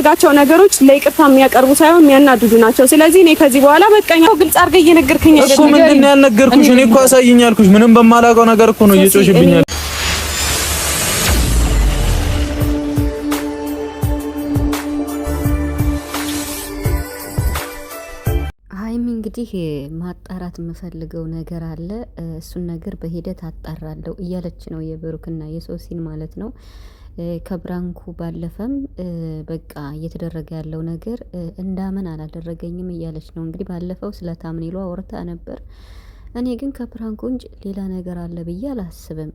የምታረጋቸው ነገሮች ለይቅርታ የሚያቀርቡ ሳይሆን የሚያናድዱ ናቸው። ስለዚህ እኔ ከዚህ በኋላ በቃኝ። ግልጽ አድርገህ እየነገርከኝ አይደለም እኮ። ምንድን ነው ያልነገርኩሽ? እኔ እኮ አሳይኝ አልኩሽ። ምንም በማላውቀው ነገር እኮ ነው እየጮሽብኛል። ሀይሚ እንግዲህ ማጣራት የምፈልገው ነገር አለ፣ እሱን ነገር በሂደት አጣራለሁ እያለች ነው የብሩክና የሶሲን ማለት ነው። ከብራንኩ ባለፈም በቃ እየተደረገ ያለው ነገር እንዳመን አላደረገኝም እያለች ነው። እንግዲህ ባለፈው ስለ ታምኔሏ ወርታ ነበር። እኔ ግን ከብራንኩ እንጂ ሌላ ነገር አለ ብዬ አላስብም።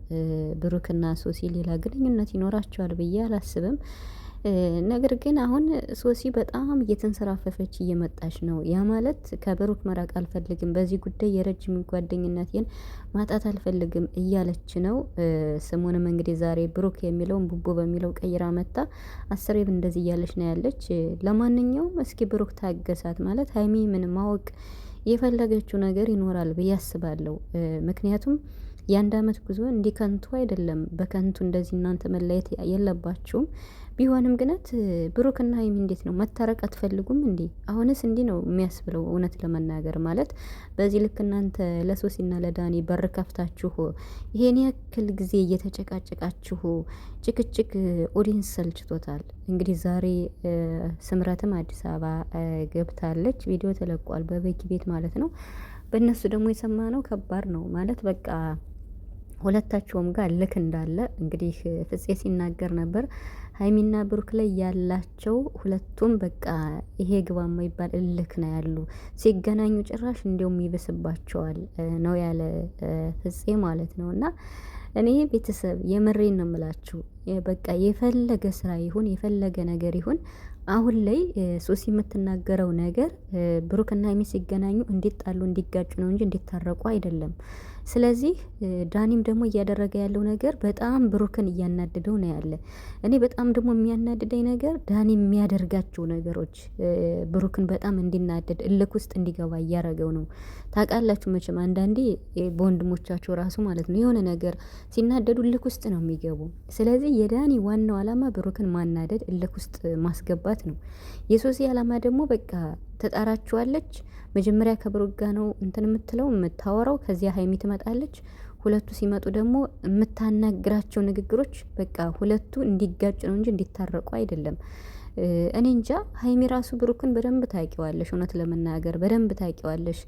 ብሩክና ሶሲ ሌላ ግንኙነት ይኖራቸዋል ብዬ አላስብም። ነገር ግን አሁን ሶሲ በጣም እየተንሰራፈፈች እየመጣች ነው። ያ ማለት ከብሩክ መራቅ አልፈልግም፣ በዚህ ጉዳይ የረጅም ጓደኝነቴን ማጣት አልፈልግም እያለች ነው። ስሙንም እንግዲህ ዛሬ ብሩክ የሚለውን ቡቦ በሚለው ቀይራ መጣ። አስሬብ እንደዚህ እያለች ነው ያለች። ለማንኛውም እስኪ ብሩክ ታገሳት። ማለት ሀይሚ ምን ማወቅ የፈለገችው ነገር ይኖራል ብዬ አስባለሁ። ምክንያቱም የአንድ አመት ጉዞ እንዲህ ከንቱ አይደለም። በከንቱ እንደዚህ እናንተ መለየት የለባችሁም። ቢሆንም ግነት ብሩክና ሀይሚ እንዴት ነው መታረቅ አትፈልጉም እንዴ? አሁንስ እንዲህ ነው የሚያስብለው። እውነት ለመናገር ማለት በዚህ ልክ እናንተ ለሶሲና ለዳኒ በር ከፍታችሁ ይሄን ያክል ጊዜ እየተጨቃጨቃችሁ ጭቅጭቅ ኦዲንስ ሰልችቶታል። እንግዲህ ዛሬ ስምረትም አዲስ አበባ ገብታለች። ቪዲዮ ተለቋል በበኪ ቤት ማለት ነው። በእነሱ ደግሞ የሰማነው ከባድ ነው ማለት በቃ ሁለታቸውም ጋር ልክ እንዳለ እንግዲህ ፍፄ ሲናገር ነበር። ሀይሚና ብሩክ ላይ ያላቸው ሁለቱም በቃ ይሄ ግባ የማይባል እልክ ነው ያሉ። ሲገናኙ ጭራሽ እንዲያውም ይብስባቸዋል ነው ያለ ፍፄ ማለት ነው። እና እኔ ቤተሰብ የምሬን ነው የምላችሁ። በቃ የፈለገ ስራ ይሁን የፈለገ ነገር ይሁን አሁን ላይ ሶሲ የምትናገረው ነገር ብሩክና ሀይሚ ሲገናኙ እንዲጣሉ እንዲጋጩ ነው እንጂ እንዲታረቁ አይደለም። ስለዚህ ዳኒም ደግሞ እያደረገ ያለው ነገር በጣም ብሩክን እያናደደው ነው ያለ። እኔ በጣም ደግሞ የሚያናድደኝ ነገር ዳኒ የሚያደርጋቸው ነገሮች ብሩክን በጣም እንዲናደድ እልክ ውስጥ እንዲገባ እያረገው ነው። ታውቃላችሁ መቼም አንዳንዴ በወንድሞቻቸው ራሱ ማለት ነው የሆነ ነገር ሲናደዱ እልክ ውስጥ ነው የሚገቡ። ስለዚህ የዳኒ ዋናው አላማ ብሩክን ማናደድ፣ እልክ ውስጥ ማስገባት ነው። የሶሲ አላማ ደግሞ በቃ ተጣራችኋለች። መጀመሪያ ከብሩክ ጋር ነው እንትን የምትለው የምታወራው። ከዚያ ሀይሚ ትመጣለች። ሁለቱ ሲመጡ ደግሞ የምታናግራቸው ንግግሮች በቃ ሁለቱ እንዲጋጭ ነው እንጂ እንዲታረቁ አይደለም። እኔ እንጃ። ሀይሚ ራሱ ብሩክን በደንብ ታውቂዋለሽ፣ እውነት ለመናገር በደንብ ታውቂዋለሽ።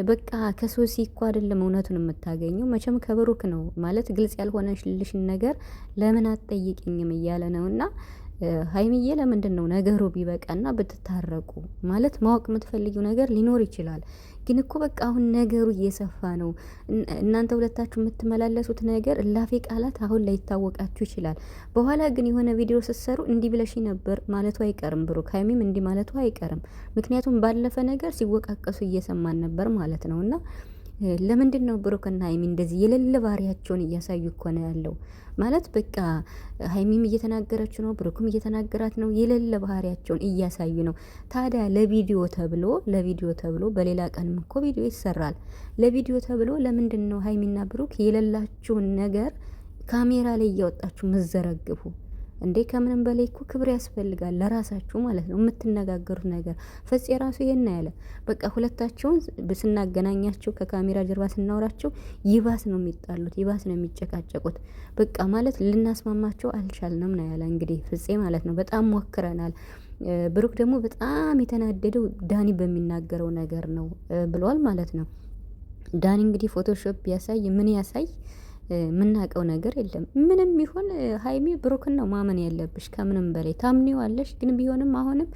በቃ ከሶሲ እኮ አይደለም እውነቱን የምታገኘው መቼም ከብሩክ ነው ማለት ግልጽ ያልሆነልሽን ነገር ለምን አትጠይቅኝም እያለ ነውና ሀይሚዬ ለምንድን ነው ነገሩ ቢበቃና ብትታረቁ ማለት ማወቅ የምትፈልጊው ነገር ሊኖር ይችላል። ግን እኮ በቃ አሁን ነገሩ እየሰፋ ነው። እናንተ ሁለታችሁ የምትመላለሱት ነገር እላፊ ቃላት አሁን ላይ ይታወቃችሁ ይችላል። በኋላ ግን የሆነ ቪዲዮ ስትሰሩ እንዲህ ብለሽ ነበር ማለቱ አይቀርም። ብሩክ ሀይሚም እንዲህ ማለቱ አይቀርም። ምክንያቱም ባለፈ ነገር ሲወቃቀሱ እየሰማን ነበር ማለት ነው። እና ለምንድን ነው ብሩክና ሀይሚ እንደዚህ የሌለ ባህሪያቸውን እያሳዩ እኮ ነው ያለው? ማለት በቃ ሀይሚም እየተናገረች ነው፣ ብሩክም እየተናገራት ነው። የሌለ ባህሪያቸውን እያሳዩ ነው። ታዲያ ለቪዲዮ ተብሎ በሌላ ቀንም እኮ ቪዲዮ ይሰራል። ለቪዲዮ ተብሎ ለምንድን ነው ሀይሚና ብሩክ የሌላችሁን ነገር ካሜራ ላይ እያወጣችሁ መዘረግፉ እንዴ? ከምንም በላይ እኮ ክብር ያስፈልጋል ለራሳችሁ ማለት ነው። የምትነጋገሩት ነገር ፍፄ ራሱ ይሄን ያለ በቃ ሁለታቸውን ስናገናኛቸው ከካሜራ ጀርባ ስናወራቸው ይባስ ነው የሚጣሉት፣ ይባስ ነው የሚጨቃጨቁት። በቃ ማለት ልናስማማቸው አልቻልንም ነው ያለ እንግዲህ ፍፄ ማለት ነው። በጣም ሞክረናል። ብሩክ ደግሞ በጣም የተናደደው ዳኒ በሚናገረው ነገር ነው ብሏል ማለት ነው። ዳኒ እንግዲህ ፎቶሾፕ ያሳይ ምን ያሳይ ምናቀው ነገር የለም። ምንም ይሁን ሀይሚ ብሩክን ነው ማመን ያለብሽ ከምንም በላይ ታምኒዋለሽ። ግን ቢሆንም አሁንም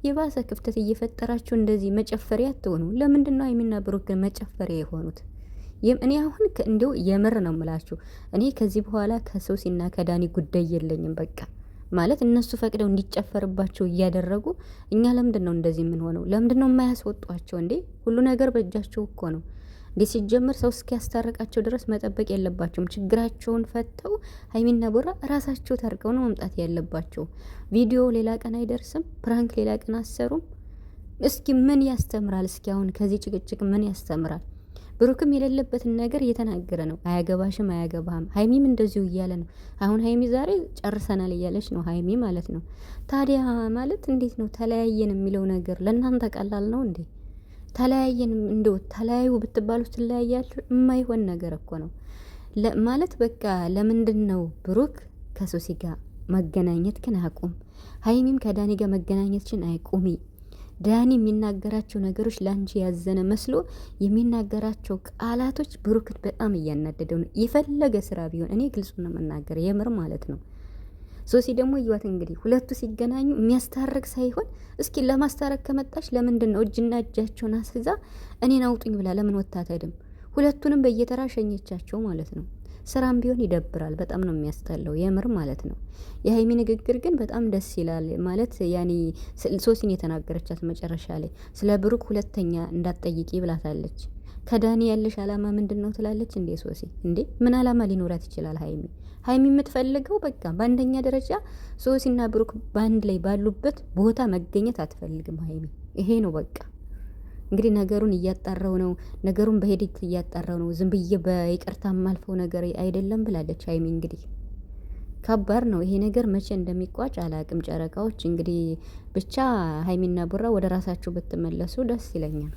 የባሰ ክፍተት እየፈጠራችሁ እንደዚህ መጨፈሪያ አትሆኑ። ለምንድን ነው ሀይሚና ብሩክ ግን መጨፈሪያ የሆኑት? እኔ አሁን እንደው የምር ነው የምላችሁ። እኔ ከዚህ በኋላ ከሶሲና ከዳኒ ጉዳይ የለኝም። በቃ ማለት እነሱ ፈቅደው እንዲጨፈርባቸው እያደረጉ እኛ ለምንድን ነው እንደዚህ የምንሆነው? ለምንድን ነው የማያስወጧቸው እንዴ? ሁሉ ነገር በእጃቸው እኮ ነው። እንዴ ሲጀመር ሰው እስኪያስታርቃቸው ድረስ መጠበቅ የለባቸውም። ችግራቸውን ፈተው ሀይሚና ቦራ ራሳቸው ታርቀው ነው መምጣት ያለባቸው። ቪዲዮ ሌላ ቀን አይደርስም፣ ፕራንክ ሌላ ቀን አሰሩም። እስኪ ምን ያስተምራል? እስኪ አሁን ከዚህ ጭቅጭቅ ምን ያስተምራል? ብሩክም የሌለበትን ነገር እየተናገረ ነው። አያገባሽም፣ አያገባህም። ሀይሚም እንደዚሁ እያለ ነው። አሁን ሀይሚ ዛሬ ጨርሰናል እያለች ነው ሀይሚ ማለት ነው። ታዲያ ማለት እንዴት ነው ተለያየን የሚለው ነገር ለእናንተ ቀላል ነው እንዴ? ተለያየን እንደው ተለያዩ ብትባሉ ትለያያችሁ? የማይሆን ነገር እኮ ነው ማለት በቃ ለምንድን ነው ብሩክ ከሶሲ ጋር መገናኘት ግን አቁም። ሀይሚም ከዳኒ ጋር መገናኘትችን አይቁሚ። ዳኒ የሚናገራቸው ነገሮች ላንቺ ያዘነ መስሎ የሚናገራቸው ቃላቶች ብሩክት በጣም እያናደደው ነው። የፈለገ ስራ ቢሆን እኔ ግልጹ ነው መናገር የምር ማለት ነው። ሶሲ ደግሞ እዩዋት እንግዲህ ሁለቱ ሲገናኙ የሚያስታርቅ ሳይሆን እስኪ ለማስታረቅ ከመጣች ለምንድን ነው እጅና እጃቸውን አስይዛ እኔን አውጡኝ ብላ ለምን ወታ አትሄድም? ሁለቱንም በየተራ ሸኘቻቸው ማለት ነው። ስራም ቢሆን ይደብራል። በጣም ነው የሚያስጠላው የምር ማለት ነው። የሀይሚ ንግግር ግን በጣም ደስ ይላል ማለት ያኔ ሶሲን የተናገረቻት መጨረሻ ላይ ስለ ብሩክ ሁለተኛ እንዳትጠይቂ ብላታለች። ከዳኒ ያለሽ አላማ ምንድን ነው ትላለች እንዴ ሶሲ። እንዴ ምን አላማ ሊኖራት ይችላል? ሀይሚ የምትፈልገው በቃ በአንደኛ ደረጃ ሶሲና ብሩክ በአንድ ላይ ባሉበት ቦታ መገኘት አትፈልግም ሀይሚ። ይሄ ነው በቃ። እንግዲህ ነገሩን እያጣራው ነው። ነገሩን በሄድክ እያጣራው ነው። ዝም ብዬ በይቅርታ ማልፈው ነገር አይደለም ብላለች ሀይሚ። እንግዲህ ከባድ ነው ይሄ ነገር። መቼ እንደሚቋጭ አላቅም። ጨረቃዎች እንግዲህ ብቻ ሀይሚና ቡራ ወደ ራሳችሁ ብትመለሱ ደስ ይለኛል።